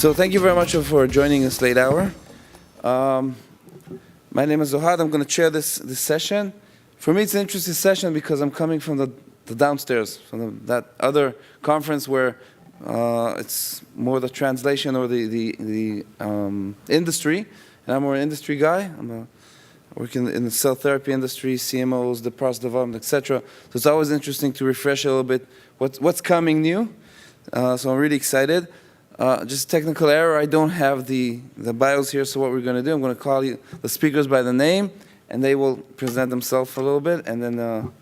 So thank you very much for joining this late hour. My name is Ohad. I'm going to chair this session. For me, it's an interesting session because I'm coming from the downstairs, from that other conference where it's more the translation or the industry. And I'm more an industry guy. I'm working in the cell therapy industry, CMOs, the process development, etc. So it's always interesting to refresh a little bit what's coming new. So I'm really excited. Just technical error, I don't have the bios here, so what we're going to do, I'm going to call you the speakers by the name, and they will present themselves a little bit, and then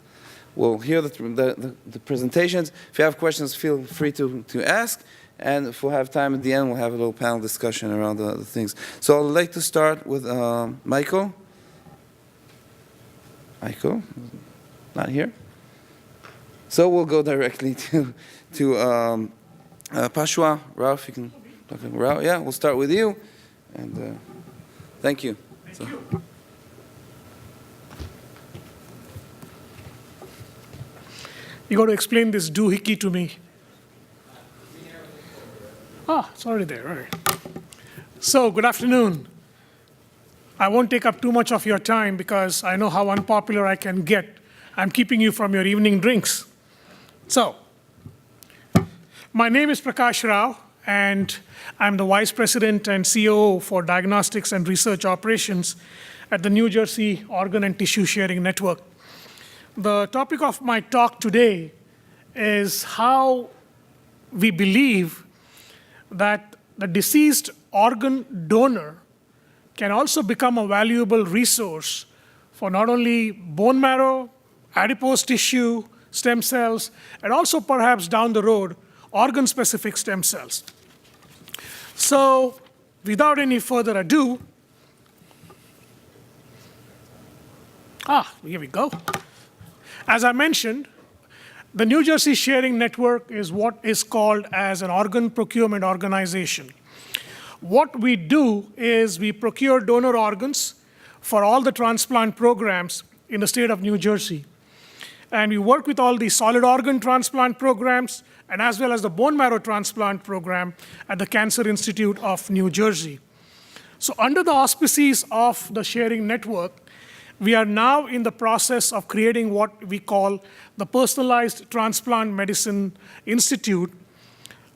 we'll hear the presentations. If you have questions, feel free to ask, and if we'll have time at the end, we'll have a little panel discussion around the things. So I'd like to start with Michael. Michael, not here. So we'll go directly to Pashwa, Ralph, you can talk to Ralph. Yeah, we'll start with you. And thank you. Thank you. You got to explain this doohickey to me. It's already there, all right. So, good afternoon. I won't take up too much of your time because I know how unpopular I can get. I'm keeping you from your evening drinks. So, my name is Prakash Rao, and I'm the Vice President and COO for Diagnostics and Research Operations at the New Jersey Organ and Tissue Sharing Network. The topic of my talk today is how we believe that the deceased organ donor can also become a valuable resource for not only bone marrow, adipose tissue, stem cells, and also perhaps down the road, organ-specific stem cells. So, without any further ado, here we go. As I mentioned, the New Jersey Sharing Network is what is called as an organ procurement organization. What we do is we procure donor organs for all the transplant programs in the state of New Jersey. And we work with all the solid organ transplant programs and as well as the bone marrow transplant program at the Cancer Institute of New Jersey. So under the auspices of the Sharing Network, we are now in the process of creating what we call the Personalized Transplant Medicine Institute,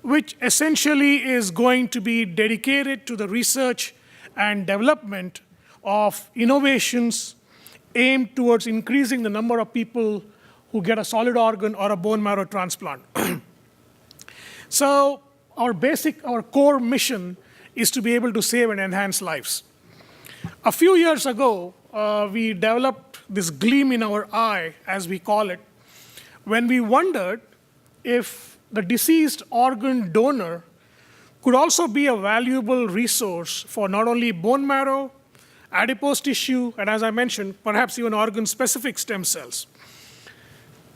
which essentially is going to be dedicated to the research and development of innovations aimed towards increasing the number of people who get a solid organ or a bone marrow transplant. So our core mission is to be able to save and enhance lives. A few years ago, we developed this gleam in our eye, as we call it, when we wondered if the deceased organ donor could also be a valuable resource for not only bone marrow, adipose tissue, and as I mentioned, perhaps even organ-specific stem cells.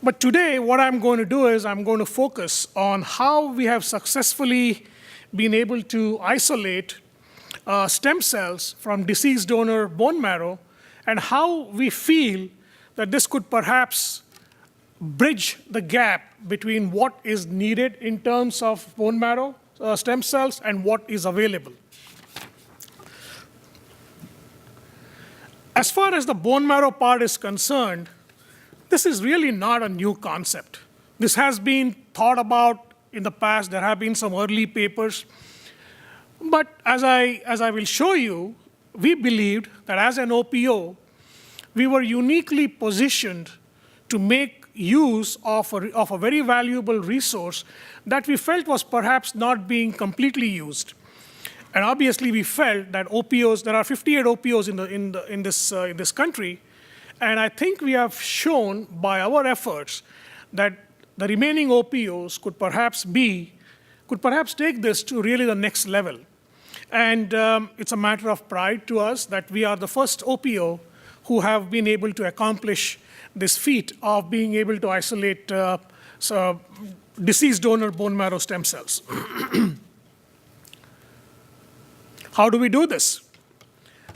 But today, what I'm going to do is I'm going to focus on how we have successfully been able to isolate stem cells from deceased donor bone marrow and how we feel that this could perhaps bridge the gap between what is needed in terms of bone marrow stem cells and what is available. As far as the bone marrow part is concerned, this is really not a new concept. This has been thought about in the past. There have been some early papers. But as I will show you, we believed that as an OPO, we were uniquely positioned to make use of a very valuable resource that we felt was perhaps not being completely used. And obviously, we felt that OPOs, there are 58 OPOs in this country, and I think we have shown by our efforts that the remaining OPOs could perhaps take this to really the next level. And it's a matter of pride to us that we are the first OPO who have been able to accomplish this feat of being able to isolate deceased donor bone marrow stem cells. How do we do this?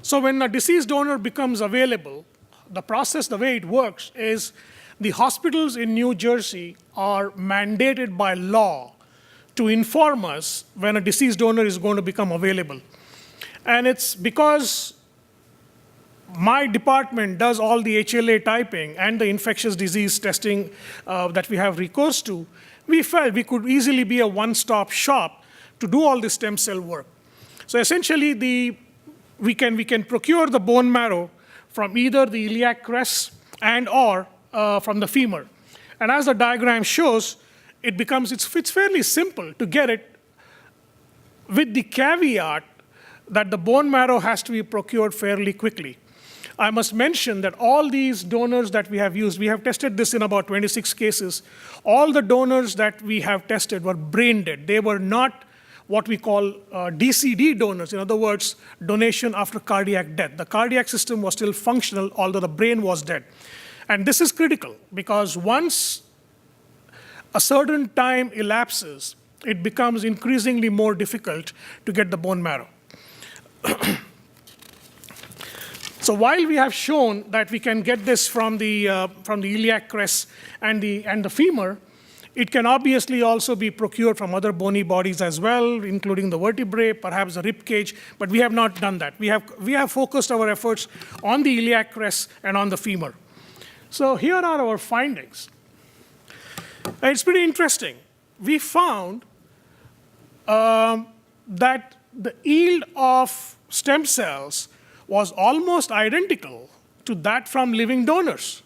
So when a deceased donor becomes available, the process, the way it works, is the hospitals in New Jersey are mandated by law to inform us when a deceased donor is going to become available. And it's because my department does all the HLA typing and the infectious disease testing that we have recourse to, we felt we could easily be a one-stop shop to do all this stem cell work. So essentially, we can procure the bone marrow from either the iliac crest and or from the femur. And as the diagram shows, it's fairly simple to get it, with the caveat that the bone marrow has to be procured fairly quickly. I must mention that all these donors that we have used, we have tested this in about 26 cases. All the donors that we have tested were brain dead. They were not what we call DCD donors, in other words, donation after cardiac death. The cardiac system was still functional, although the brain was dead. And this is critical, because once a certain time elapses, it becomes increasingly more difficult to get the bone marrow. So while we have shown that we can get this from the iliac crest and the femur, it can obviously also be procured from other bony bodies as well, including the vertebrae, perhaps the rib cage, but we have not done that. We have focused our efforts on the iliac crest and on the femur. So here are our findings. It's pretty interesting. We found that the yield of stem cells was almost identical to that from living donors.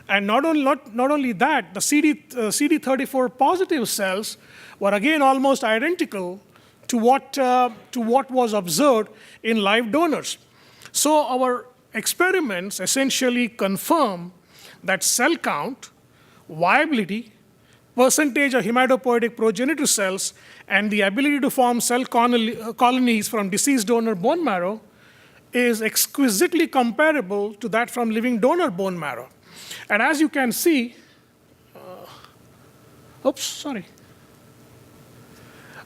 And not only that, the CD34 positive cells were again almost identical to what was observed in live donors. So our experiments essentially confirm that cell count, viability, percentage of hematopoietic progenitor cells, and the ability to form cell colonies from deceased donor bone marrow is exquisitely comparable to that from living donor bone marrow. And as you can see,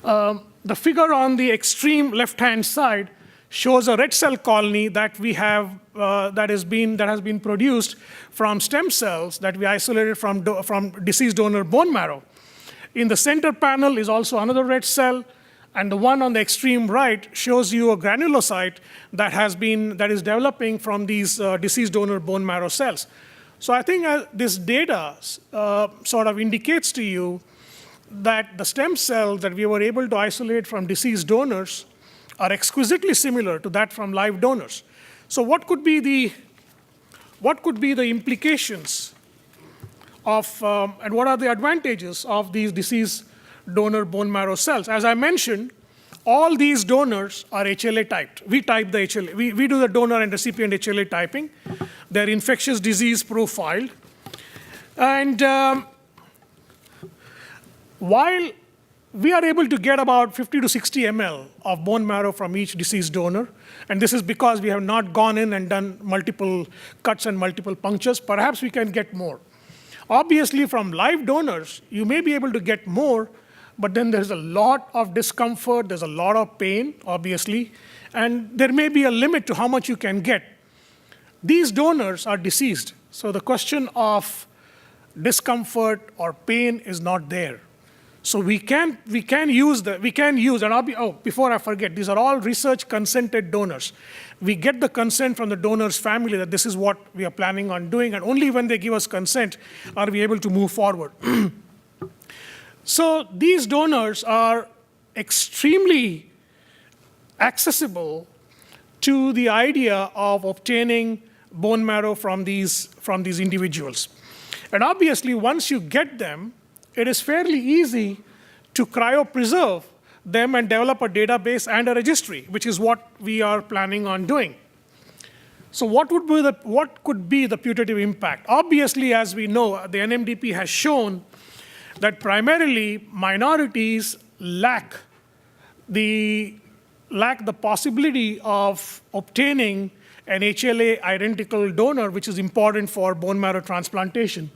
the figure on the extreme left-hand side shows a red cell colony that we have that has been produced from stem cells that we isolated from deceased donor bone marrow. In the center panel is also another red cell, and the one on the extreme right shows you a granulocyte that is developing from these deceased donor bone marrow cells. So I think this data sort of indicates to you that the stem cells that we were able to isolate from deceased donors are exquisitely similar to that from live donors. So what could be the implications of, and what are the advantages of these deceased donor bone marrow cells? As I mentioned, all these donors are HLA typed. We type the HLA. We do the donor and recipient HLA typing. They're infectious disease profiled. And while we are able to get about 50 to 60 ml of bone marrow from each deceased donor, and this is because we have not gone in and done multiple cuts and multiple punctures, perhaps we can get more. Obviously, from live donors, you may be able to get more, but then there's a lot of discomfort, there's a lot of pain, obviously, and there may be a limit to how much you can get. These donors are deceased, so the question of discomfort or pain is not there. So we can use, and before I forget, these are all research consented donors. We get the consent from the donor's family that this is what we are planning on doing, and only when they give us consent are we able to move forward. So these donors are extremely accessible to the idea of obtaining bone marrow from these individuals. And obviously, once you get them, it is fairly easy to cryopreserve them and develop a database and a registry, which is what we are planning on doing. So what could be the putative impact? Obviously, as we know, the NMDP has shown that primarily minorities lack the possibility of obtaining an HLA identical donor, which is important for bone marrow transplantation.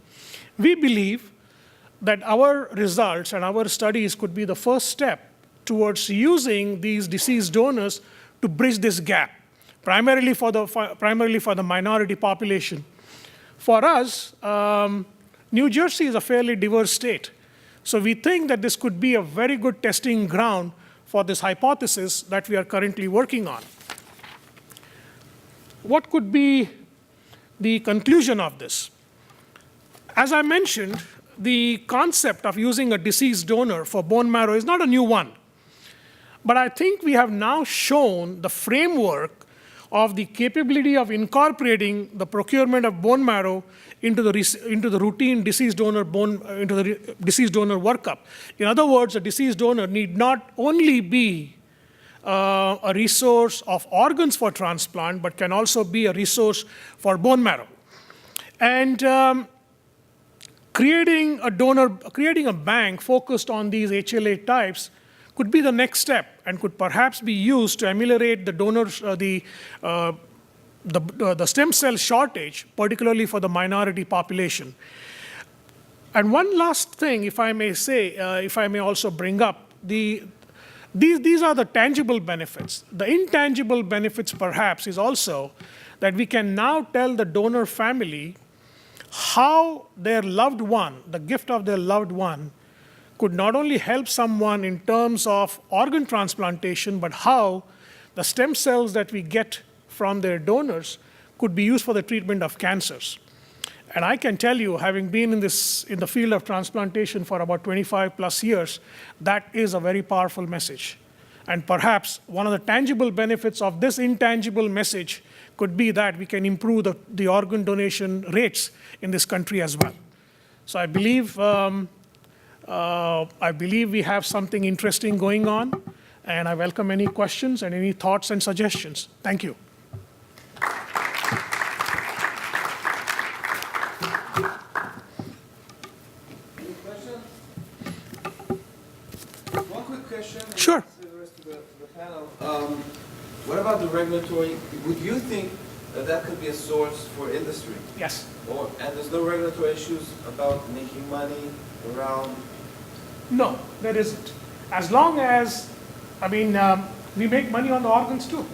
We believe that our results and our studies could be the first step towards using these deceased donors to bridge this gap, primarily for the minority population. For us, New Jersey is a fairly diverse state. So we think that this could be a very good testing ground for this hypothesis that we are currently working on. What could be the conclusion of this? As I mentioned, the concept of using a deceased donor for bone marrow is not a new one. But I think we have now shown the framework of the capability of incorporating the procurement of bone marrow into the routine deceased donor workup. In other words, a deceased donor need not only be a resource of organs for transplant, but can also be a resource for bone marrow. And creating a bank focused on these HLA types could be the next step and could perhaps be used to ameliorate the the stem cell shortage, particularly for the minority population. And one last thing, if I may say, if I may also bring up, these are the tangible benefits. The intangible benefits, perhaps, is also that we can now tell the donor family how their loved one, the gift of their loved one, could not only help someone in terms of organ transplantation, but how the stem cells that we get from their donors could be used for the treatment of cancers. And I can tell you, having been in the field of transplantation for about 25 plus years, that is a very powerful message. And perhaps one of the tangible benefits of this intangible message could be that we can improve the organ donation rates in this country as well. So I believe we have something interesting going on, and I welcome any questions and any thoughts and suggestions. Thank you. Any questions? One quick question. Sure. The rest of the panel. What about the regulatory? Would you think that could be a source for industry? Yes. And there's no regulatory issues about making money around? No, there isn't. As long as, we make money on the organs too.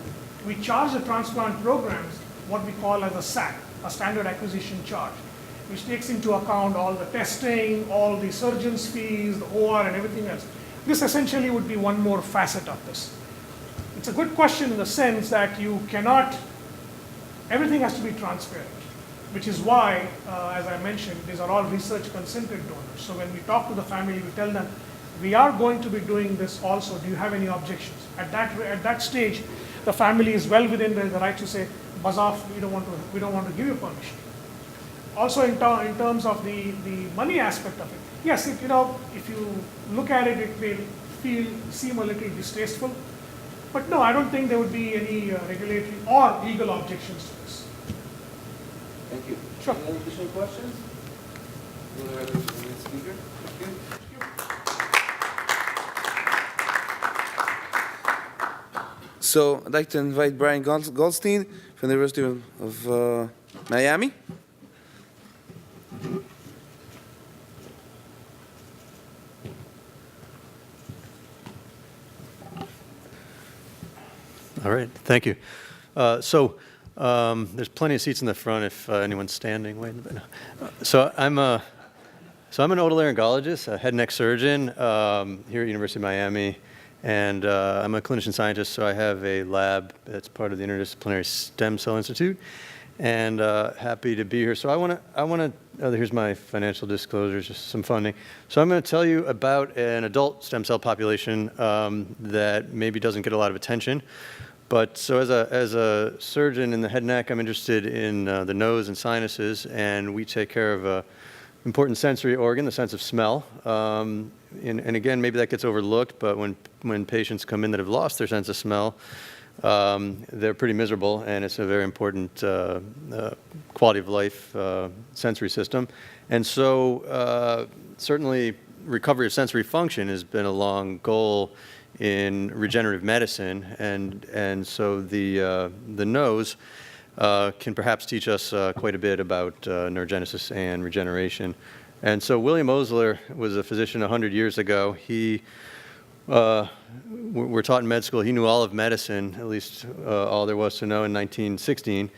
We charge the transplant programs what we call as a SAC, a standard acquisition charge, which takes into account all the testing, all the surgeon's fees, the OR, and everything else. This essentially would be one more facet of this. It's a good question in the sense that you cannot, everything has to be transparent, which is why, as I mentioned, these are all research consented donors. So when we talk to the family, we tell them, we are going to be doing this also. Do you have any objections? At that stage, the family is well within the right to say, buzz off, we don't want to give you permission. Also in terms of the money aspect of it, yes, if you look at it, it may seem a little distasteful. But no, I don't think there would be any regulatory or legal objections to this. Thank you. Sure. Any additional questions? Speaker? Thank you. So I'd like to invite Brian Goldstein from the University of Miami. All right, thank you. There's plenty of seats in the front if anyone's standing. So I'm an otolaryngologist, a head and neck surgeon here at University of Miami, and I'm a clinician scientist. So I have a lab that's part of the Interdisciplinary Stem Cell Institute, and happy to be here. So I want to. Here's my financial disclosures, just some funding. So I'm going to tell you about an adult stem cell population that maybe doesn't get a lot of attention. But so as a surgeon in the head and neck, I'm interested in the nose and sinuses, and we take care of an important sensory organ, the sense of smell. And again, maybe that gets overlooked, but when patients come in that have lost their sense of smell, they're pretty miserable, and it's a very important quality of life sensory system. And so certainly recovery of sensory function has been a long goal in regenerative medicine, and so the nose can perhaps teach us quite a bit about neurogenesis and regeneration. And so William Osler was a physician 100 years ago. He we're taught in med school, he knew all of medicine, at least all there was to know in 1916.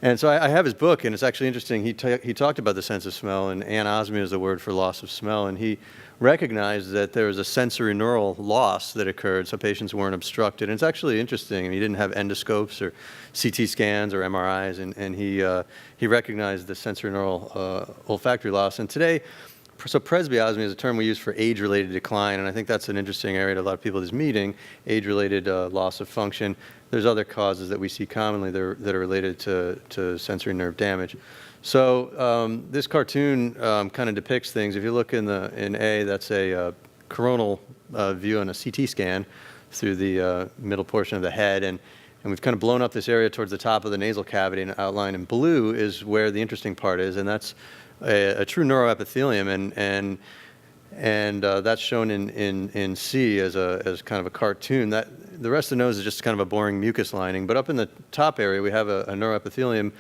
And so I have his book, and it's actually interesting. He talked about the sense of smell, and anosmia is the word for loss of smell, and he recognized that there was a sensory neural loss that occurred, so patients weren't obstructed. And it's actually interesting. I mean, he didn't have endoscopes or CT scans or MRIs, and he recognized the sensory neural olfactory loss. And today, so presbyosmia is a term we use for age-related decline, and I think that's an interesting area to a lot of people at this meeting, age-related loss of function. There's other causes that we see commonly that are related to sensory nerve damage. So this cartoon kind of depicts things. If you look in A, that's a coronal view on a CT scan through the middle portion of the head, and we've kind of blown up this area towards the top of the nasal cavity, and outlined in blue is where the interesting part is, and that's a true neuroepithelium, and that's shown in C as kind of a cartoon. The rest of the nose is just kind of a boring mucus lining, but up in the top area we have a neuroepithelium.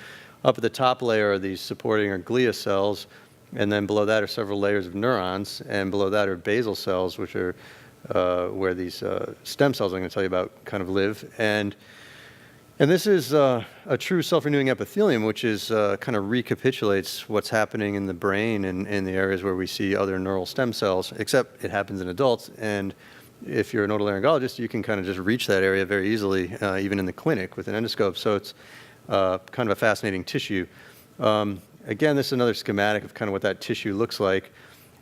Up at the top layer are these supporting or glia cells, and then below that are several layers of neurons, and below that are basal cells, which are where these stem cells I'm going to tell you about kind of live. And this is a true self-renewing epithelium, which is kind of recapitulates what's happening in the brain and in the areas where we see other neural stem cells, except it happens in adults. And if you're an otolaryngologist, you can kind of just reach that area very easily, even in the clinic with an endoscope. So it's kind of a fascinating tissue. Again, this is another schematic of kind of what that tissue looks like.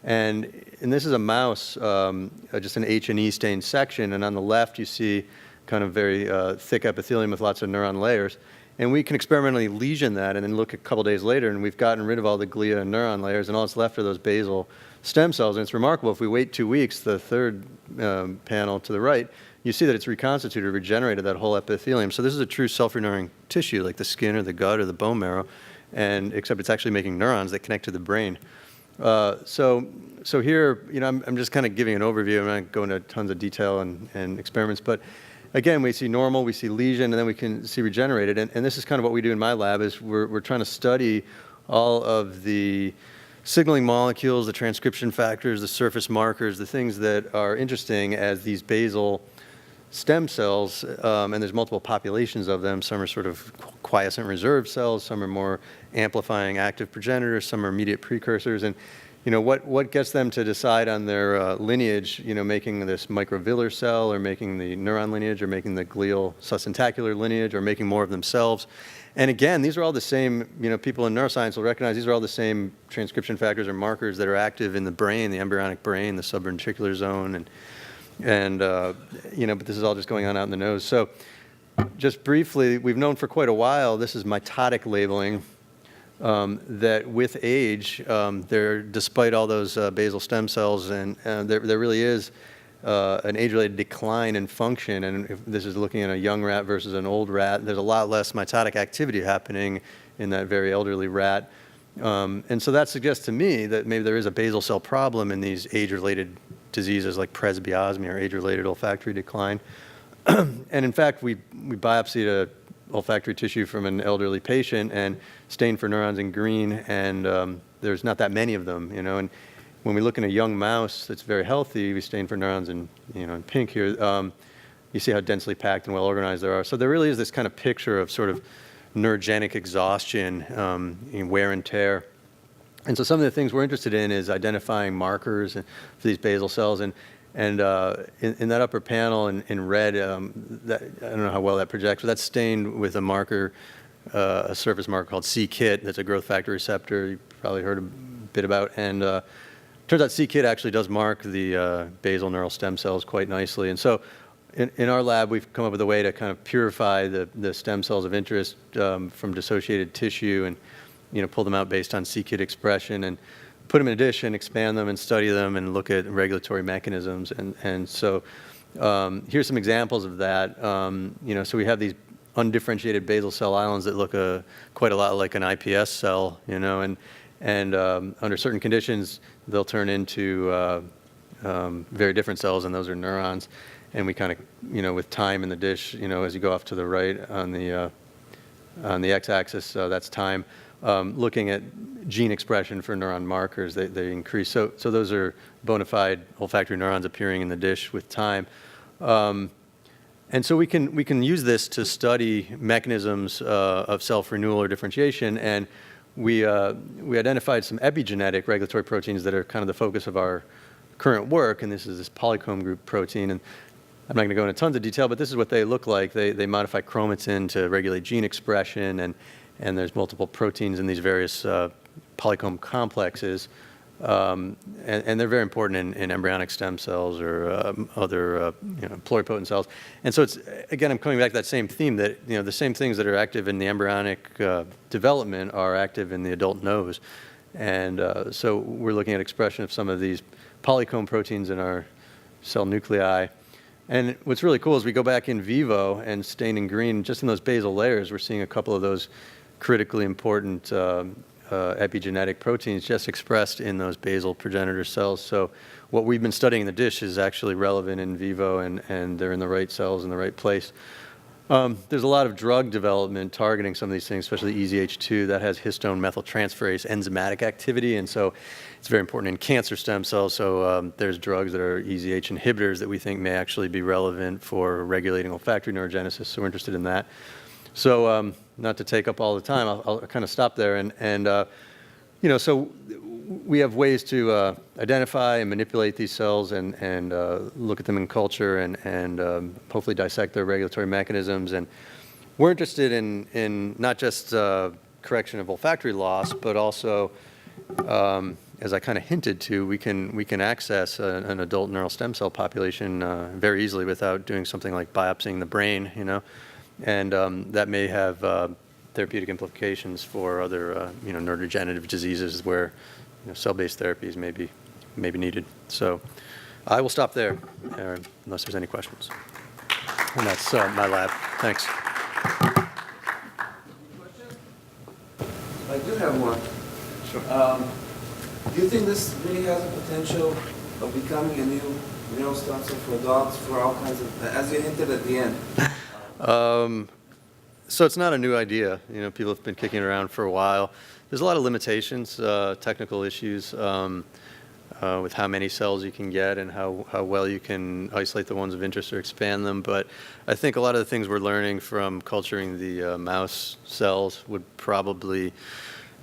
And this is a mouse, just an H&E stained section. And on the left, you see kind of very thick epithelium with lots of neuron layers. And we can experimentally lesion that and then look a couple days later, and we've gotten rid of all the glia and neuron layers, and all that's left are those basal stem cells. And it's remarkable, if we wait 2 weeks, the third panel to the right, you see that it's reconstituted, regenerated that whole epithelium. So this is a true self-renewing tissue, like the skin or the gut or the bone marrow, and except it's actually making neurons that connect to the brain. So here, I'm just kind of giving an overview. I'm not going into tons of detail and experiments, but again, we see normal, we see lesion, and then we can see regenerated. And this is kind of what we do in my lab, is we're trying to study all of the signaling molecules, the transcription factors, the surface markers, the things that are interesting as these basal stem cells, and there's multiple populations of them. Some are sort of quiescent reserve cells, some are more amplifying active progenitors, some are immediate precursors. And what gets them to decide on their lineage, making this microvillar cell, or making the neuron lineage, or making the glial sustentacular lineage, or making more of themselves. And again, these are all the same, people in neuroscience will recognize these are all the same transcription factors or markers that are active in the brain, the embryonic brain, the subventricular zone, but this is all just going on out in the nose. So just briefly, we've known for quite a while, this is mitotic labeling, that with age, despite all those basal stem cells, and there really is an age-related decline in function. And if this is looking at a young rat versus an old rat, there's a lot less mitotic activity happening in that very elderly rat. And so that suggests to me that maybe there is a basal cell problem in these age-related diseases like presbyosmia or age-related olfactory decline. And in fact, we biopsied a olfactory tissue from an elderly patient and stained for neurons in green, and there's not that many of them, and when we look in a young mouse that's very healthy, we stain for neurons in pink here. You see how densely packed and well organized they are. So there really is this kind of picture of sort of neurogenic exhaustion, wear and tear. And so some of the things we're interested in is identifying markers for these basal cells. And in that upper panel in red, I don't know how well that projects, but that's stained with a marker, a surface marker called c-KIT. That's a growth factor receptor you probably heard a bit about. And turns out c-KIT actually does mark the basal neural stem cells quite nicely. And so in our lab, we've come up with a way to kind of purify the stem cells of interest from dissociated tissue and pull them out based on c-KIT expression and put them in a dish and expand them and study them and look at regulatory mechanisms. And so here's some examples of that. So we have these undifferentiated basal cell islands that look quite a lot like an iPS cell, and under certain conditions, they'll turn into very different cells, and those are neurons. And we kind of, with time in the dish, as you go off to the right on the x-axis, that's time, looking at gene expression for neuron markers, they increase. So those are bona fide olfactory neurons appearing in the dish with time. And And so we can use this to study mechanisms of self-renewal or differentiation, and we identified some epigenetic regulatory proteins that are kind of the focus of our current work, and this is this polycomb group protein. And I'm not going to go into tons of detail, but this is what they look like. They modify chromatin to regulate gene expression, and there's multiple proteins in these various polycomb complexes. And they're very important in embryonic stem cells or other pluripotent cells. And so it's, again, I'm coming back to that same theme that the same things that are active in the embryonic development are active in the adult nose. And so we're looking at expression of some of these polycomb proteins in our cell nuclei. And what's really cool is we go back in vivo and stain in green, just in those basal layers, we're seeing a couple of those critically important epigenetic proteins just expressed in those basal progenitor cells. So what we've been studying in the dish is actually relevant in vivo, and they're in the right cells in the right place. There's a lot of drug development targeting some of these things, especially EZH2, that has histone methyltransferase enzymatic activity, and so it's very important in cancer stem cells. So there's drugs that are EZH inhibitors that we think may actually be relevant for regulating olfactory neurogenesis, so we're interested in that. So not to take up all the time, I'll kind of stop there. So we have ways to identify and manipulate these cells and look at them in culture and hopefully dissect their regulatory mechanisms. And we're interested in not just correction of olfactory loss, but also, as I kind of hinted to, we can access an adult neural stem cell population very easily without doing something like biopsying the brain, and that may have therapeutic implications for other neurodegenerative diseases where cell-based therapies may be needed. So I will stop there unless there's any questions. And that's my lab. Thanks. I do have one. Sure. Do you think this really has a potential of becoming a new neural stem cell for dogs for all kinds of, as you hinted at the end? So it's not a new idea. People have been kicking it around for a while. There's a lot of limitations, technical issues with how many cells you can get and how well you can isolate the ones of interest or expand them. But I think a lot of the things we're learning from culturing the mouse cells would probably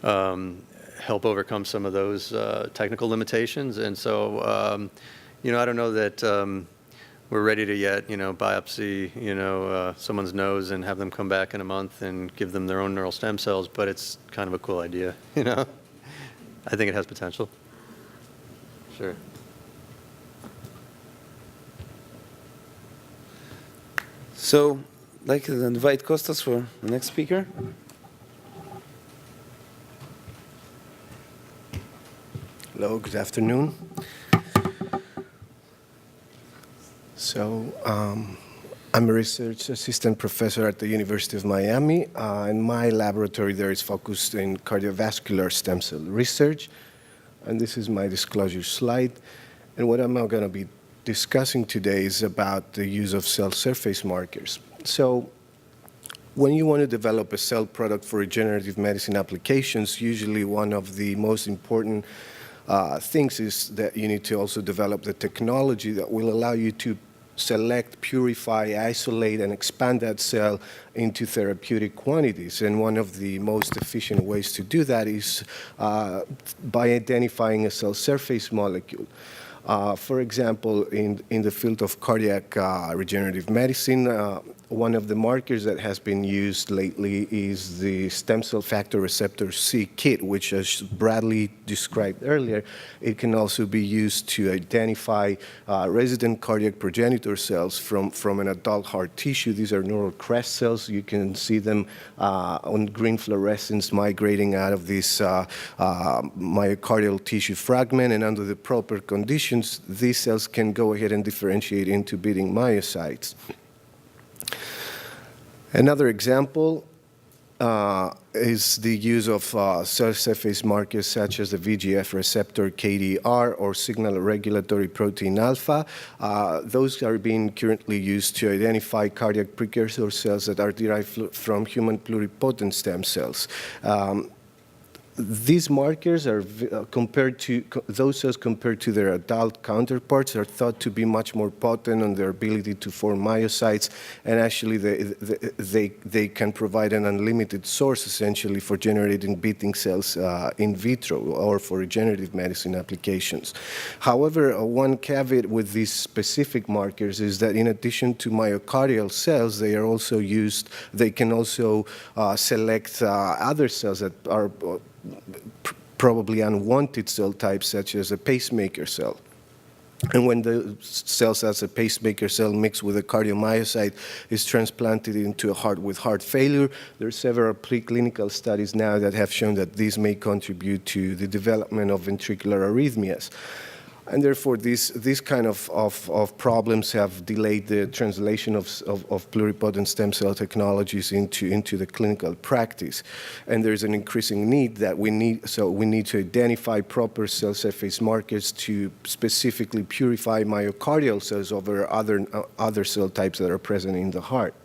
help overcome some of those technical limitations. And so, I don't know that we're ready to yet, biopsy, someone's nose and have them come back in a month and give them their own neural stem cells, but it's kind of a cool idea, I think it has potential. Sure. So, I'd like to invite Kostas for the next speaker. Hello, good afternoon. So, I'm a research assistant professor at the University of Miami, and my laboratory there is focused in cardiovascular stem cell research. And this is my disclosure slide. And what I'm now going to be discussing today is about the use of cell surface markers. So, when you want to develop a cell product for regenerative medicine applications, usually one of the most important things is that you need to also develop the technology that will allow you to select, purify, isolate, and expand that cell into therapeutic quantities. And one of the most efficient ways to do that is by identifying a cell surface molecule. For example, in the field of cardiac regenerative medicine, one of the markers that has been used lately is the stem cell factor receptor C kit, which, as Bradley described earlier, it can also be used to identify resident cardiac progenitor cells from an adult heart tissue. These are neural crest cells. You can see them on green fluorescence migrating out of this myocardial tissue fragment, and under the proper conditions, these cells can go ahead and differentiate into beating myocytes. Another example is the use of cell surface markers such as the VEGF receptor KDR or signal regulatory protein alpha. Those are being currently used to identify cardiac precursor cells that are derived from human pluripotent stem cells. these markers are those cells compared to their adult counterparts are thought to be much more potent on their ability to form myocytes, and actually they can provide an unlimited source essentially for generating beating cells in vitro or for regenerative medicine applications. However, one caveat with these specific markers is that in addition to myocardial cells, they are also used, they can also select other cells that are probably unwanted cell types, such as a pacemaker cell. And when the cells as a pacemaker cell mixed with a cardiomyocyte is transplanted into a heart with heart failure, there are several preclinical studies now that have shown that these may contribute to the development of ventricular arrhythmias. And therefore, these kind of problems have delayed the translation of pluripotent stem cell technologies into the clinical practice. And there's an increasing need that we need to identify proper cell surface markers to specifically purify myocardial cells over other cell types that are present in the heart.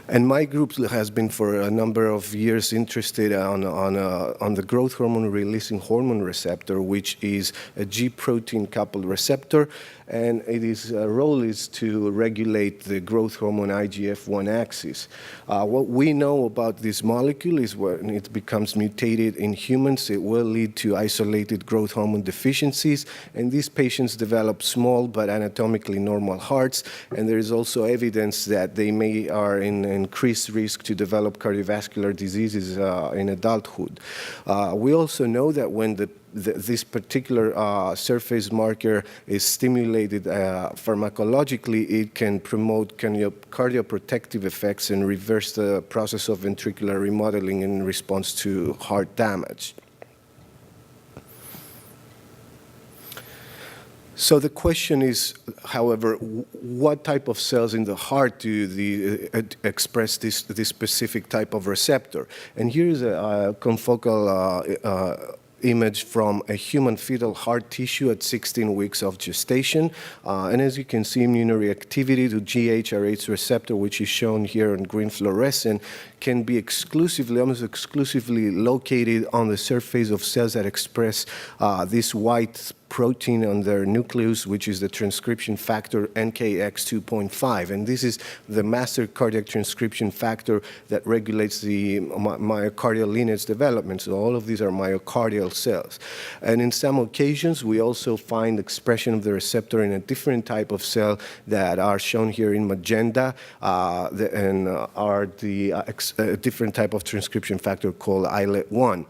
And my group has been for a number of years interested on the growth hormone releasing hormone receptor, which is a G protein coupled receptor, and its role is to regulate the growth hormone IGF-1 axis. What we know about this molecule is when it becomes mutated in humans, it will lead to isolated growth hormone deficiencies, and these patients develop small but anatomically normal hearts, and there is also evidence that they are in increased risk to develop cardiovascular diseases in adulthood. We also know that when this particular surface marker is stimulated pharmacologically, it can promote cardioprotective effects and reverse the process of ventricular remodeling in response to heart damage. So the question is, however, what type of cells in the heart do express this specific type of receptor? And here's a confocal image from a human fetal heart tissue at 16 weeks of gestation. And as you can see, immunoreactivity to GHRH receptor, which is shown here in green fluorescent, can be almost exclusively located on the surface of cells that express this white protein on their nucleus, which is the transcription factor NKX2.5. And this is the master cardiac transcription factor that regulates the myocardial lineage development. So all of these are myocardial cells. And in some occasions, we also find expression of the receptor in a different type of cell that are shown here in magenta, and are a different type of transcription factor called islet-1.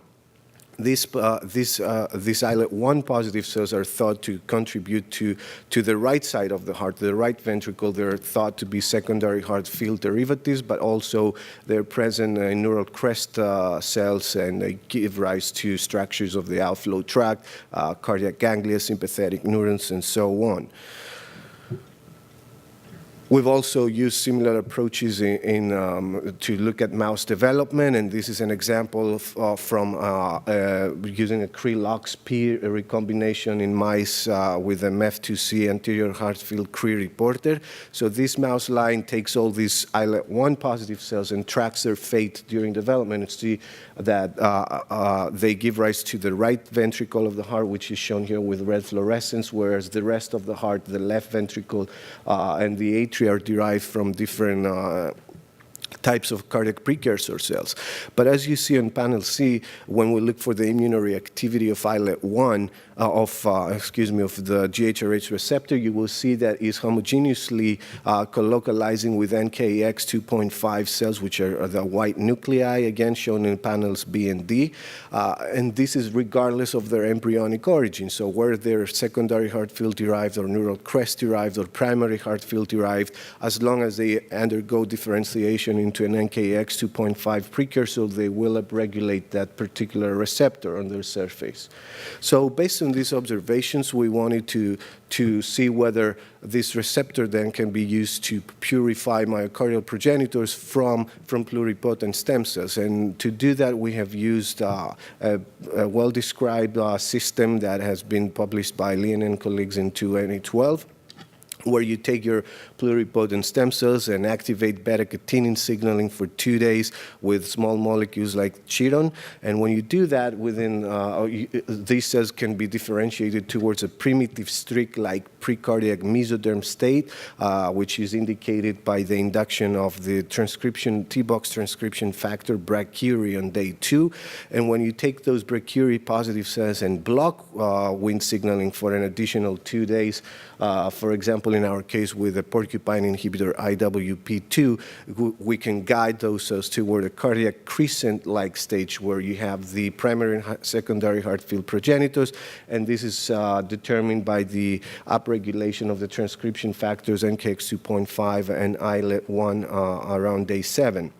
These islet-1 positive cells are thought to contribute to the right side of the heart, the right ventricle. They're thought to be secondary heart field derivatives, but also they're present in neural crest cells, and they give rise to structures of the outflow tract, cardiac ganglia, sympathetic neurons, and so on. We've also used similar approaches to look at mouse development, and this is an example from using a Cre-LOX-P recombination in mice with a MEF2C anterior heart field Cre reporter. So this mouse line takes all these islet-1 positive cells and tracks their fate during development, and see that they give rise to the right ventricle of the heart, which is shown here with red fluorescence, whereas the rest of the heart, the left ventricle and the atria, are derived from different types of cardiac precursor cells. But as you see on panel C, when we look for the immunoreactivity of islet-1, of the GHRH receptor, you will see that it's homogeneously colocalizing with NKX2.5 cells, which are the white nuclei, again shown in panels B and D. And this is regardless of their embryonic origin. So whether they're secondary heart field derived or neural crest derived or primary heart field derived, as long as they undergo differentiation into an NKX2.5 precursor, they will upregulate that particular receptor on their surface. So based on these observations, we wanted to see whether this receptor then can be used to purify myocardial progenitors from pluripotent stem cells. And to do that, we have used a well-described system that has been published by Lien and colleagues in 2012, where you take your pluripotent stem cells and activate beta-catenin signaling for 2 days with small molecules like chiron. And when you do that, these cells can be differentiated towards a primitive streak-like precardiac mesoderm state, which is indicated by the induction of the T-box transcription factor brachyury on day 2. And when you take those brachyury positive cells and block Wnt signaling for an additional 2 days, for example, in our case with the porcupine inhibitor IWP2, we can guide those cells toward a cardiac crescent-like stage where you have the primary and secondary heart field progenitors, and this is determined by the upregulation of the transcription factors NKX2.5 and islet-1 around day 7.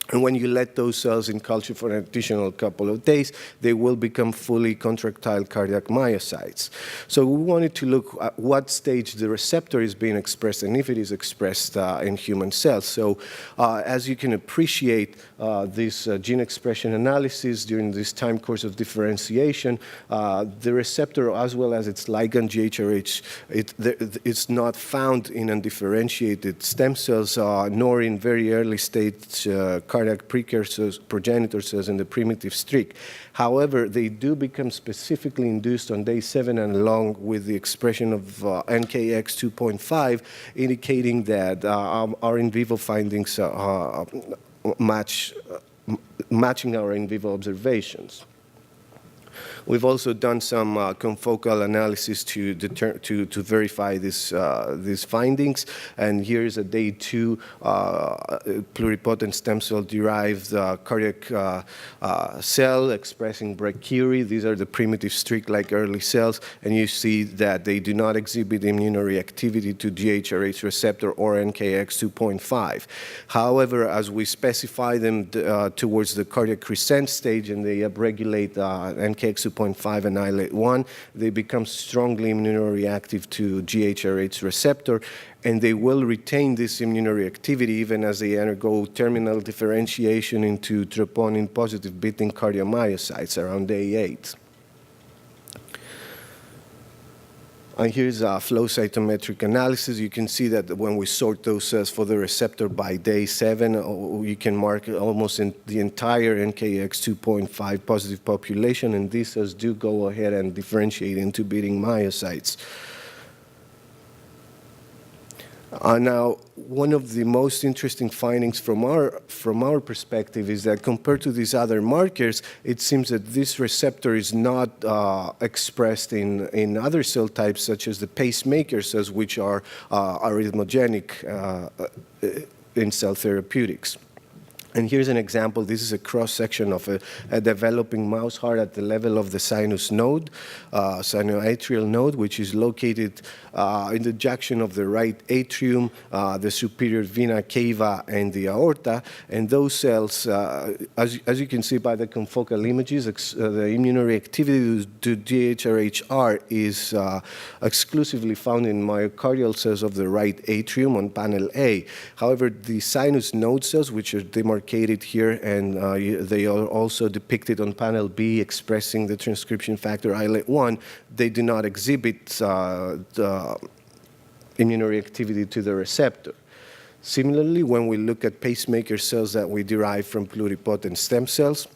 And when you let those cells in culture for an additional couple of days, they will become fully contractile cardiac myocytes. So we wanted to look at what stage the receptor is being expressed and if it is expressed in human cells. So as you can appreciate, this gene expression analysis during this time course of differentiation, the receptor as well as its ligand GHRH, it's not found in undifferentiated stem cells nor in very early stage cardiac precursors, progenitor cells in the primitive streak. However, they do become specifically induced on day 7 and along with the expression of NKX2.5, indicating that our in vivo findings matching our in vivo observations. We've also done some confocal analysis to verify these findings. And here's a day 2 pluripotent stem cell derived cardiac cell expressing brachyury. These are the primitive streak-like early cells, and you see that they do not exhibit immunoreactivity to GHRH receptor or NKX2.5. However, as we specify them towards the cardiac crescent stage and they upregulate NKX2.5 and islet-1, they become strongly immunoreactive to GHRH receptor, and they will retain this immunoreactivity even as they undergo terminal differentiation into troponin-positive beating cardiomyocytes around day 8. And here's a flow cytometric analysis. You can see that when we sort those cells for the receptor by day 7, you can mark almost the entire NKX2.5 positive population, and these cells do go ahead and differentiate into beating myocytes. Now, one of the most interesting findings from our perspective is that compared to these other markers, it seems that this receptor is not expressed in other cell types, such as the pacemaker cells, which are arrhythmogenic in cell therapeutics. And here's an example. This is a cross-section of a developing mouse heart at the level of the sinus node, Sinoatrial node, which is located in the junction of the right atrium, the superior vena cava, and the aorta. And those cells, as you can see by the confocal images, the immunoreactivity to GHRH-R is exclusively found in myocardial cells of the right atrium on panel A. However, the sinus node cells, which are demarcated here, and they are also depicted on panel B, expressing the transcription factor islet-1, they do not exhibit the immunoreactivity to the receptor. Similarly, when we look at pacemaker cells that we derive from pluripotent stem cells,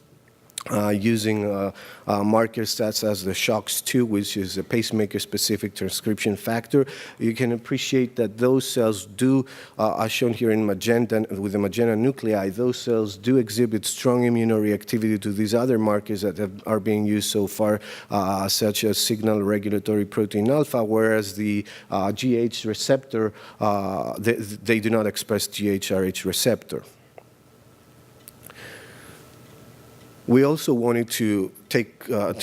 using markers such as the SHOX2, which is a pacemaker-specific transcription factor, you can appreciate that those cells do, as shown here in magenta, with the magenta nuclei, those cells do exhibit strong immunoreactivity to these other markers that are being used so far, such as signal regulatory protein alpha, whereas the GH receptor, they do not express GHRH receptor. We also wanted to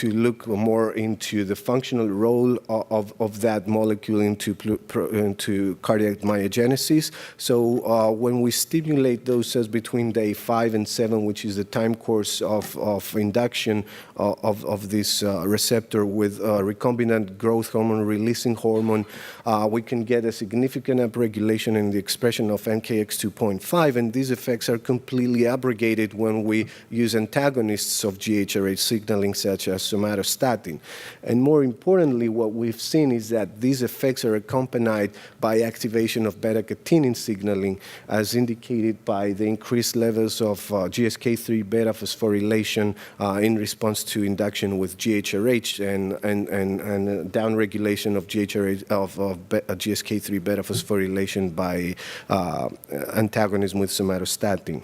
look more into the functional role of that molecule into cardiac myogenesis. So when we stimulate those cells between day 5 and 7, which is the time course of induction of this receptor with recombinant growth hormone releasing hormone, we can get a significant upregulation in the expression of NKX2.5, and these effects are completely abrogated when we use antagonists of GHRH signal signaling such as somatostatin. And more importantly, what we've seen is that these effects are accompanied by activation of beta-catenin signaling, as indicated by the increased levels of GSK3 beta phosphorylation in response to induction with GHRH and downregulation of GSK3 beta phosphorylation by antagonism with somatostatin.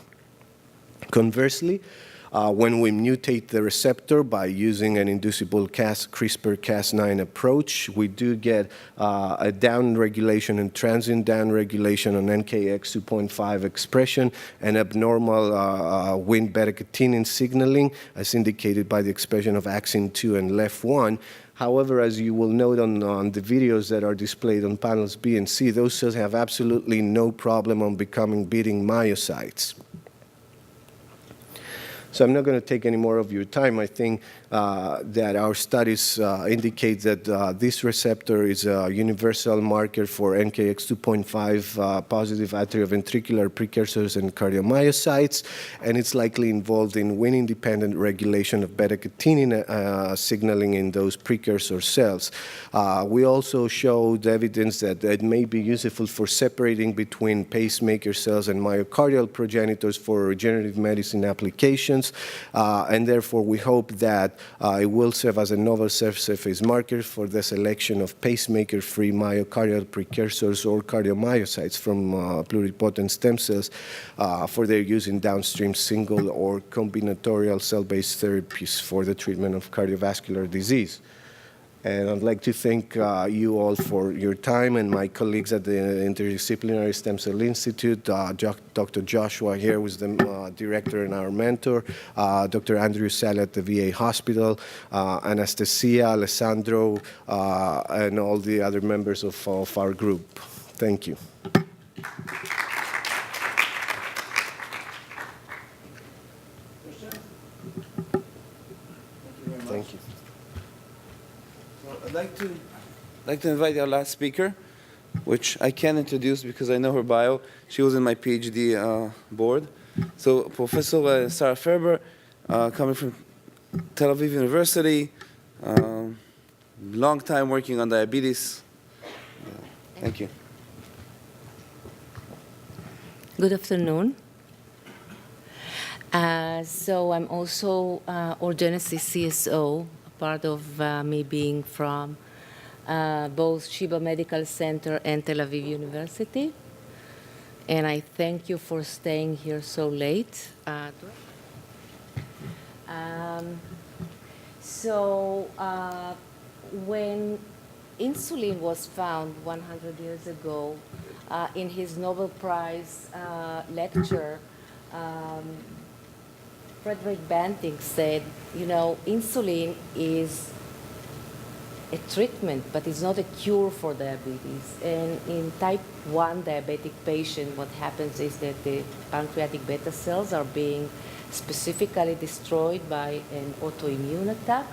Conversely, when we mutate the receptor by using an inducible CRISPR-Cas9 approach, we do get a downregulation and transient downregulation on NKX2.5 expression and abnormal Wnt beta-catenin signaling, as indicated by the expression of axin-2 and LEF1. However, as you will note on the videos that are displayed on panels B and C, those cells have absolutely no problem on beating myocytes. So I'm not going to take any more of your time. I think that our studies indicate that this receptor is a universal marker for NKX2.5 positive atrioventricular precursors and cardiomyocytes, and it's likely involved in Wnt-independent regulation of beta-catenin signaling in those precursor cells. We also showed evidence that it may be useful for separating between pacemaker cells and myocardial progenitors for regenerative medicine applications, and therefore we hope that it will serve as a novel surface marker for the selection of pacemaker-free myocardial precursors or cardiomyocytes from pluripotent stem cells for their use in downstream single or combinatorial cell-based therapies for the treatment of cardiovascular disease. And I'd like to thank you all for your time, and my colleagues at the Interdisciplinary Stem Cell Institute, Dr. Joshua here, who's the director and our mentor, Dr. Andrew Sally at the VA Hospital, Anastasia, Alessandro, and all the other members of our group. Thank you. Thank you. I'd like to invite our last speaker, which I can introduce because I know her bio. She was in my PhD board. So Professor Sarah Ferber, coming from Tel-Aviv University, long time working on diabetes. Thank you. Good afternoon. So I'm also Orgenesis CSO, part of me being from both Sheba Medical Center and Tel Aviv University. And I thank you for staying here so late. When insulin was found 100 years ago, in his Nobel Prize lecture, Frederick Banting said, you know, insulin is a treatment, but it's not a cure for diabetes. And in type 1 diabetic patient, what happens is that the pancreatic beta cells are being specifically destroyed by an autoimmune attack.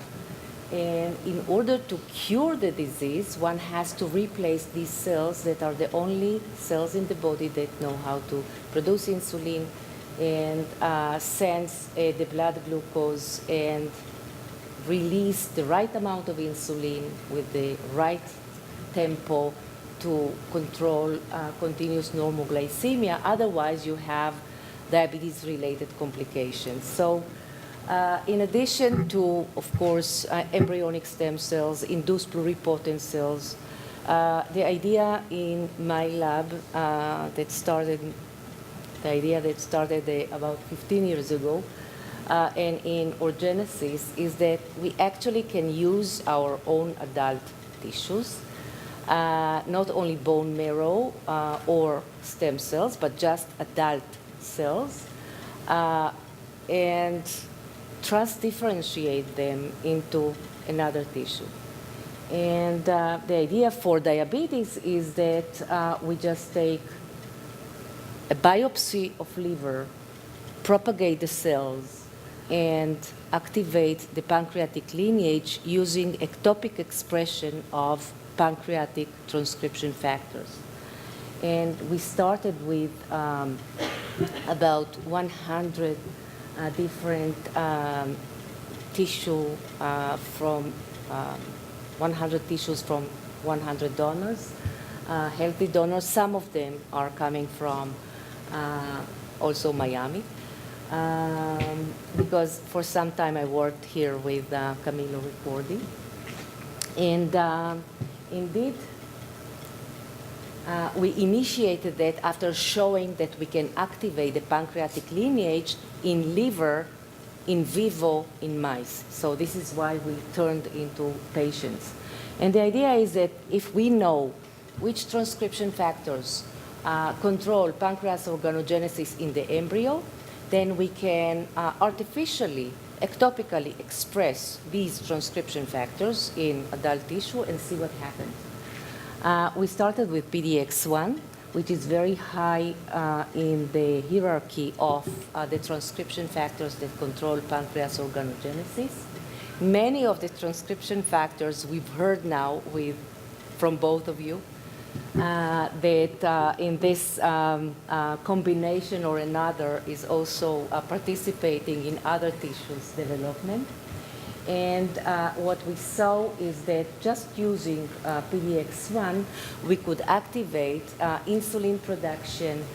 And in order to cure the disease, one has to replace these cells that are the only cells in the body that know how to produce insulin and sense the blood glucose and release the right amount of insulin with the right tempo to control continuous normoglycemia. Otherwise, you have diabetes-related complications. So in addition to, of course, embryonic stem cells, induced pluripotent cells, the idea in my lab that started about 15 years ago, and in Orgenesis, is that we actually can use our own adult tissues, not only bone marrow or stem cells, but just adult cells, and transdifferentiate them into another tissue. And the idea for diabetes is that we just take a biopsy of liver, propagate the cells, and activate the pancreatic lineage using ectopic expression of pancreatic transcription factors. And we started with about 100 different tissue from 100 tissues from 100 donors, healthy donors. Some of them are coming from also Miami, because for some time I worked here with Camilo Ricordi. And indeed, we initiated that after showing that we can activate the pancreatic lineage in liver in vivo in mice. So this is why we turned into patients. And the idea is that if we know which transcription factors control pancreas organogenesis in the embryo, then we can artificially, ectopically express these transcription factors in adult tissue and see what happens. We started with PDX1, which is very high in the hierarchy of the transcription factors that control pancreas organogenesis. Many of the transcription factors we've heard now from both of you, that in this combination or another is also participating in other tissues development. And what we saw is that just using PDX1, we could activate insulin production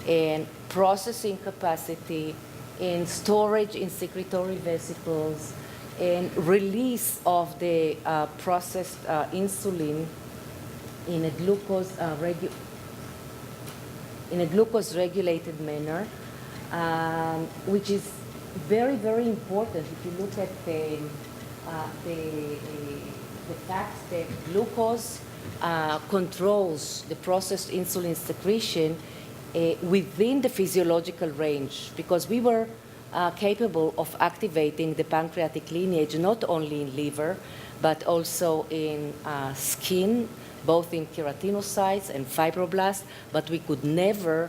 and processing capacity and storage in secretory vesicles and release of the processed insulin in a glucose regulated manner, which is very, very important. If you look at the fact that glucose controls the processed insulin secretion within the physiological range, because we were capable of activating the pancreatic lineage not only in liver, but also in skin, both in keratinocytes and fibroblasts, but we could never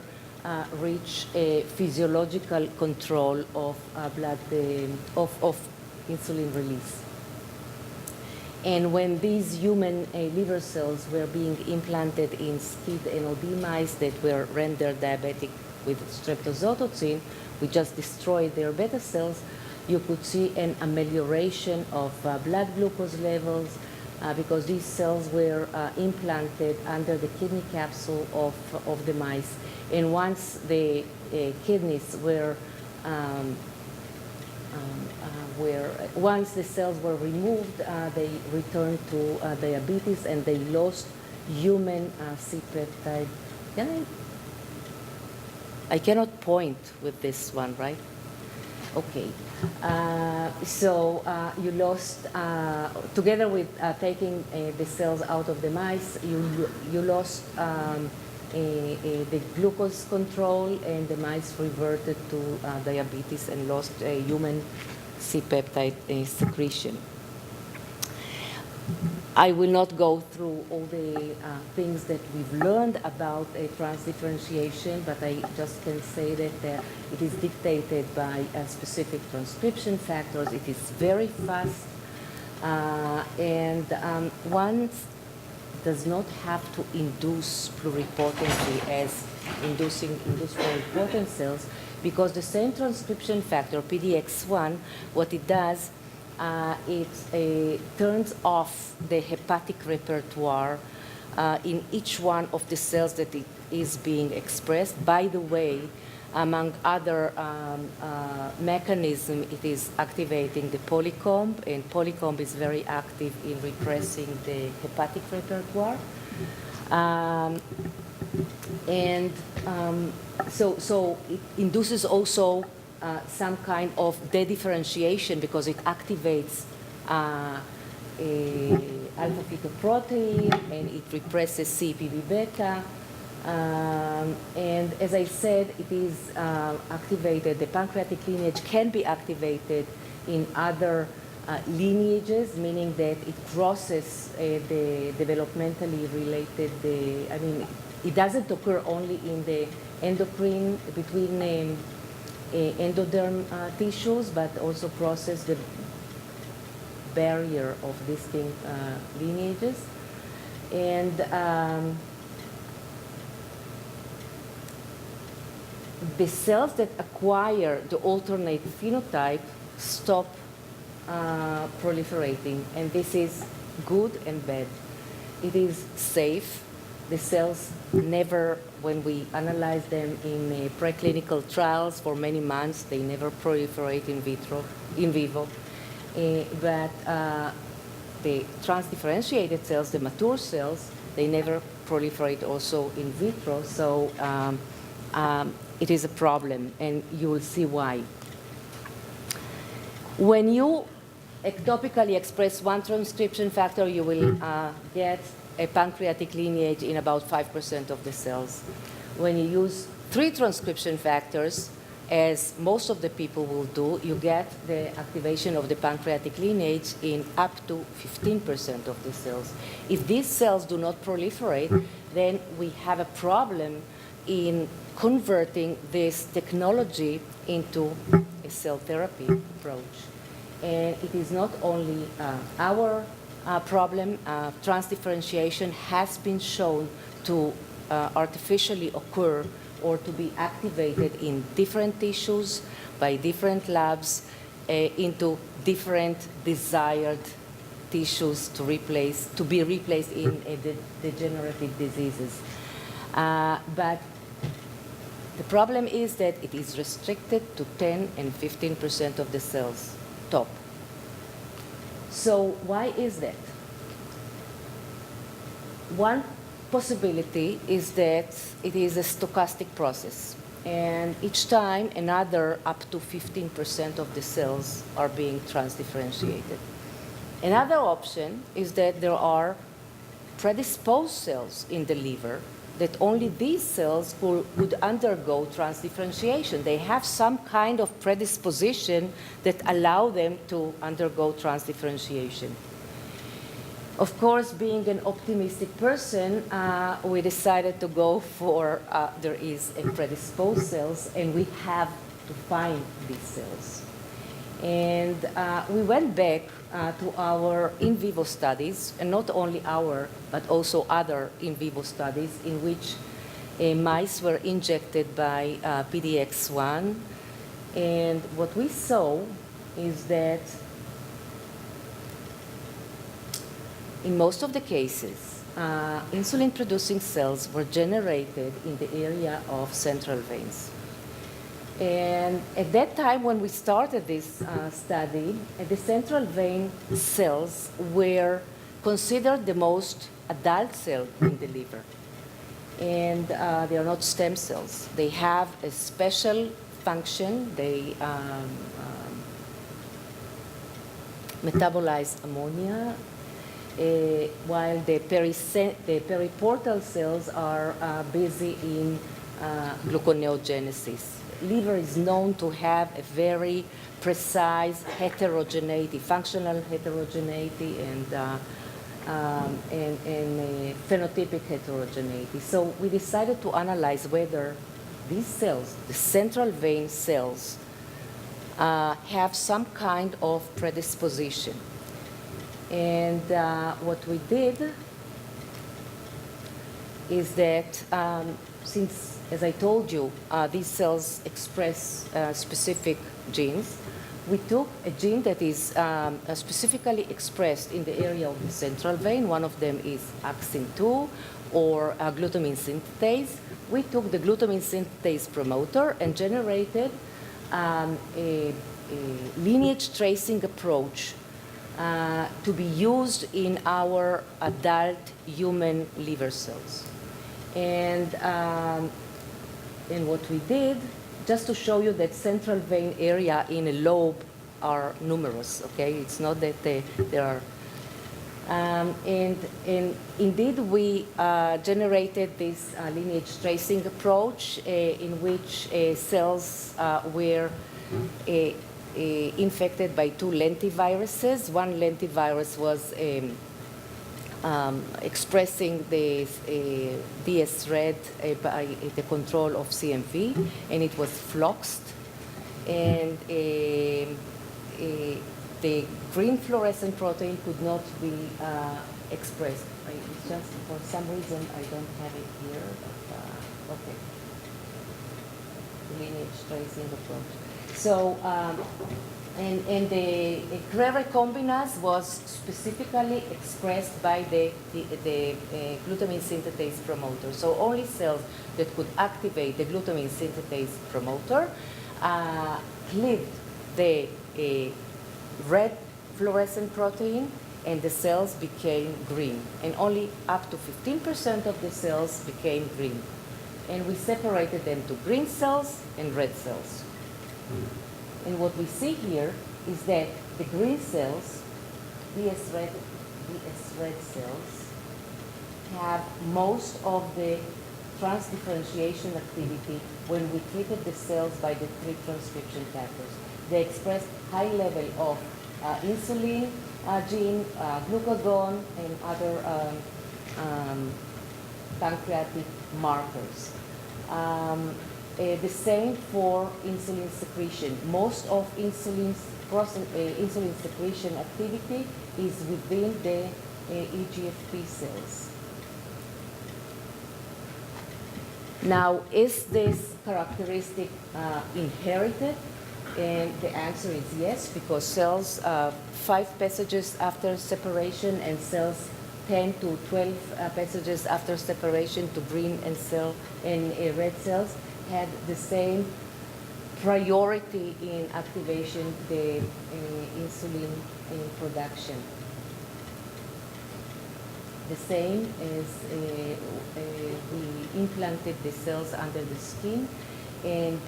reach a physiological control of of insulin release. And when these human liver cells were being implanted in SCID-NOD mice that were rendered diabetic with streptozotocin, we just destroyed their beta cells, you could see an amelioration of blood glucose levels because these cells were implanted under the kidney capsule of the mice. And once the kidneys once the cells were removed, they returned to diabetes and they lost human C-peptide. I cannot point with this one, right? Okay. So you lost, together with taking the cells out of the mice, you lost the glucose control, and the mice reverted to diabetes and lost human C-peptide secretion. I will not go through all the things that we've learned about transdifferentiation, but I just can say that it is dictated by specific transcription factors. It is very fast, and one does not have to induce pluripotency as inducing pluripotent cells, because the same transcription factor, PDX1, what it does, it turns off the hepatic repertoire in each one of the cells that it is being expressed. By the way, among other mechanisms, it is activating the polycomb, and polycomb is very active in repressing the hepatic repertoire. So it induces also some kind of dedifferentiation because it activates alpha-fetoprotein and it represses CPV beta. And as I said, it is activated, the pancreatic lineage can be activated in other lineages, meaning that it crosses the developmentally related, it doesn't occur only in the endocrine, between endoderm tissues, but also process the barrier of distinct lineages. And the cells that acquire the alternate phenotype stop proliferating, and this is good and bad. It is safe. The cells never, when we analyze them in preclinical trials for many months, they never proliferate in vivo. But the transdifferentiated cells, the mature cells, they never proliferate also in vitro, so it is a problem, and you will see why. When you ectopically express one transcription factor, you will get a pancreatic lineage in about 5% of the cells. When you use 3 transcription factors, as most of the people will do, you get the activation of the pancreatic lineage in up to 15% of the cells. If these cells do not proliferate, then we have a problem in converting this technology into a cell therapy approach. And it is not only our problem. Transdifferentiation has been shown to artificially occur or to be activated in different tissues by different labs into different desired tissues to be replaced in degenerative diseases. But the problem is that it is restricted to 10 and 15% of the cells top. So why is that? One possibility is that it is a stochastic process, and each time another up to 15% of the cells are being transdifferentiated. Another option is that there are predisposed cells in the liver that only these cells would undergo transdifferentiation. They have some kind of predisposition that allow them to undergo transdifferentiation. Of course, being an optimistic person, we decided to go for there is a predisposed cells, and we have to find these cells. And we went back to our in vivo studies, and not only our, but also other in vivo studies in which mice were injected by PDX1. And what we saw is that in most of the cases, insulin-producing cells were generated in the area of central veins. And at that time, when we started this study, the central vein cells were considered the most adult cell in the liver. And they are not stem cells. They have a special function. They metabolize ammonia, while the periportal cells are busy in gluconeogenesis. Liver is known to have a very precise heterogeneity, functional heterogeneity, and phenotypic heterogeneity. So we decided to analyze whether these cells, the central vein cells, have some kind of predisposition. And what we did is that since, as I told you, these cells express specific genes, we took a gene that is specifically expressed in the area of the central vein. One of them is AXIN2 or glutamine synthetase. We took the glutamine synthetase promoter and generated a lineage tracing approach to be used in our adult human liver cells. And what we did, just to show you that central vein area in a lobe are numerous, okay? It's not that there are. And indeed, we generated this lineage tracing approach in which cells were infected by 2 lentiviruses. One lentivirus was expressing the DS-RED by the control of CMV, and it was floxed. And the green fluorescent protein could not be expressed. It's just, for some reason, I don't have it here. But, okay. Lineage tracing approach. So And the Cre recombinase was specifically expressed by the glutamine synthetase promoter. So only cells that could activate the glutamine synthetase promoter cleaved the red fluorescent protein, and the cells became green. And only up to 15% of the cells became green. And we separated them to green cells and red cells. And what we see here is that the green cells, DS red cells, have most of the transdifferentiation activity when we treated the cells by the 3 transcription factors. They express high level of insulin gene, glucagon, and other pancreatic markers. The same for insulin secretion. Most of insulin secretion activity is within the EGFP cells. Now, is this characteristic inherited? And the answer is yes, because cells 5 passages after separation and cells 10 to 12 passages after separation to green and red cells had the same priority in activation, the insulin production. The same as we implanted the cells under the skin, and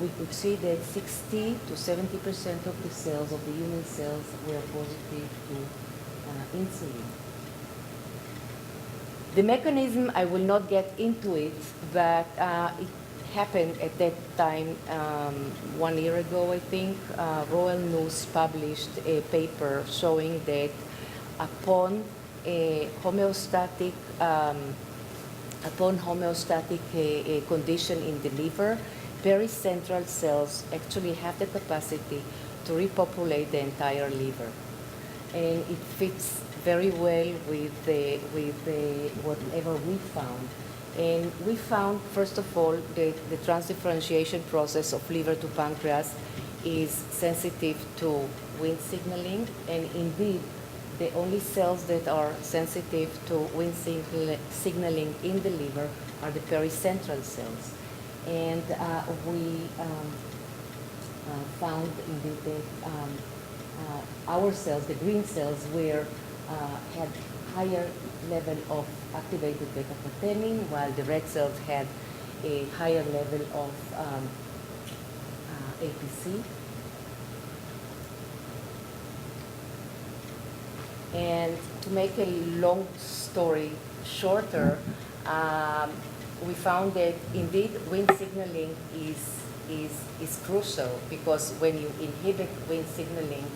we could see that 60 to 70% of the cells, of the human cells, were positive to insulin. The mechanism, I will not get into it, but it happened at that time, 1 year ago, I think. Royal News published a paper showing that upon a homeostatic condition in the liver, pericentral cells actually have the capacity to repopulate the entire liver. And it fits very well with whatever we found. And we found, first of all, that the transdifferentiation process of liver to pancreas is sensitive to Wnt signaling, and indeed, the only cells that are sensitive to Wnt signaling in the liver are the pericentral cells. And we found indeed that our cells, the green cells, had higher level of activated beta-catenin, while the red cells had a higher level of APC. And to make a long story shorter, we found that indeed Wnt signaling is crucial, because when you inhibit Wnt signaling,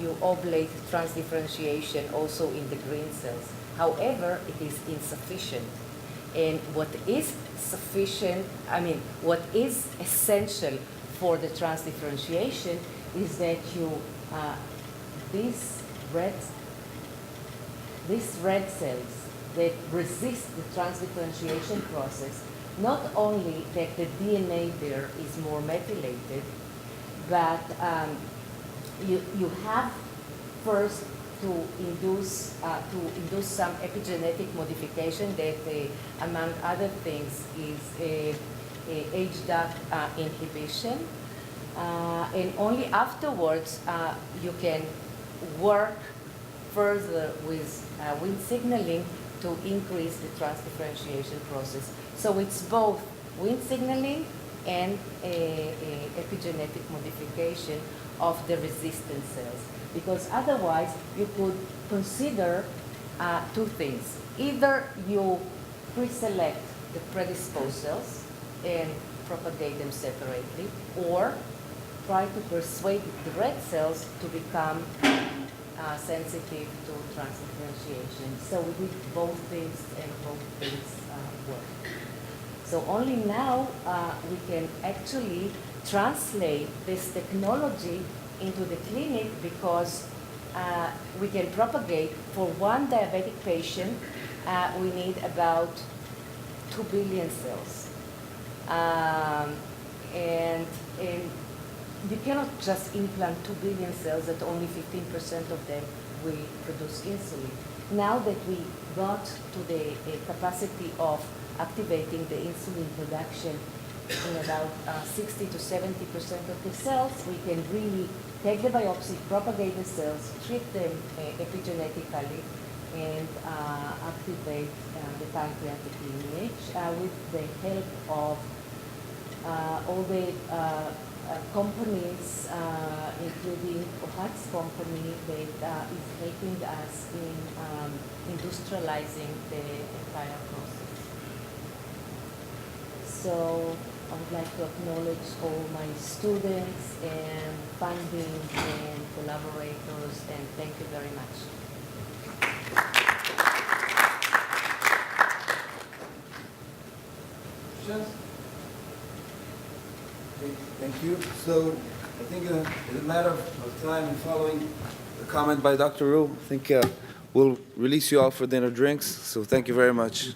you oblate transdifferentiation also in the green cells. However, it is insufficient. And what is sufficient, what is essential for the transdifferentiation is that these red cells that resist the transdifferentiation process, not only that the DNA there is more methylated, but you have first to induce some epigenetic modification that, among other things, is HDAC inhibition, and only afterwards you can work further with Wnt signaling to increase the transdifferentiation process. So it's both Wnt signaling and epigenetic modification of the resistant cells. Because otherwise, you could consider 2 things. Either you pre-select the predisposed cells and propagate them separately, or try to persuade the red cells to become sensitive to transdifferentiation. So we did both things, and both things work. So only now we can actually translate this technology into the clinic, because we can propagate for 1 diabetic patient, we need about 2 billion cells. And you cannot just implant 2 billion cells that only 15% of them will produce insulin. Now that we got to the capacity of activating the insulin production in about 60 to 70% of the cells, we can really take the biopsy, propagate the cells, treat them epigenetically, and activate the pancreatic lineage with the help of all the companies, including Ohat's company that is helping us in industrializing the entire process. So I would like to acknowledge all my students and funding and collaborators, and thank you very much. Thank you. So I think in a matter of time and following the comment by Dr. Ru, I think we'll release you all for dinner drinks. So thank you very much.